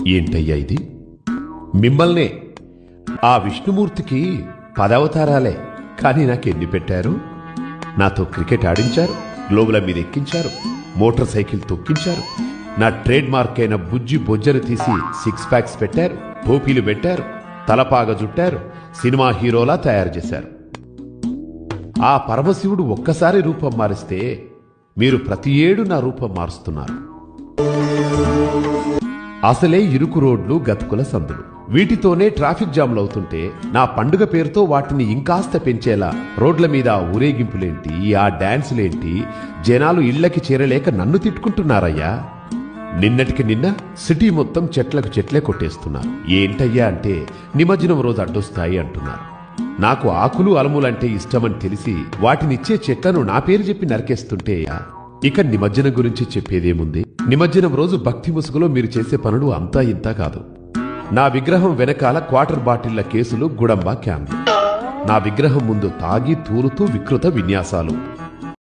ఏంటయ్యా ఇది? మిమ్మల్నే. ఆ విష్ణుమూర్తికి 10 అవతారాలే, కానీ నాకెన్ని పెట్టారు? నాతో క్రికెట్ ఆడించారు, గ్లోబుల మీద ఎక్కించారు, మోటార్ సైకిల్ తొక్కించారు, నా ట్రేడ్ మార్క్ అయిన బుజ్జి బొజ్జరు తీసి 6 ప్యాక్స్ పెట్టారు, టోపీలు పెట్టారు, తలపాగ జుట్టారు, సినిమా హీరోలా తయారు చేశారు. ఆ పరమశివుడు ఒక్కసారి రూపం మారిస్తే మీరు ప్రతి ఏడు నా రూపం మారుస్తున్నారు. అసలే ఇరుకు రోడ్లు, గతుకుల సందులు, వీటితోనే ట్రాఫిక్ జామ్లు అవుతుంటే నా పండుగ పేరుతో వాటిని ఇంకాస్త పెంచేలా రోడ్ల మీద ఊరేగింపులేంటి, ఆ డాన్సులేంటి, జనాలు ఇళ్లకి చేరలేక నన్ను తిట్టుకుంటున్నారయ్యా. నిన్నటికి నిన్న సిటీ మొత్తం చెట్లకు చెట్లే కొట్టేస్తున్నారు. ఏంటయ్యా అంటే నిమజ్జనం రోజు అడ్డొస్తాయి అంటున్నారు. నాకు ఆకులు అలములంటే ఇష్టమని తెలిసి వాటినిచ్చే చెట్లను నా పేరు చెప్పి నరికేస్తుంటే ఇక నిమజ్జనం గురించి చెప్పేదేముంది? నిమజ్జనం రోజు భక్తి ముసుగులో మీరు చేసే పనులు అంతా ఇంతా కాదు. నా విగ్రహం వెనకాల క్వార్టర్ బాటిళ్ల కేసులు, గుడంబా క్యాన్లు, నా విగ్రహం ముందు తాగి తూలుతూ వికృత విన్యాసాలు,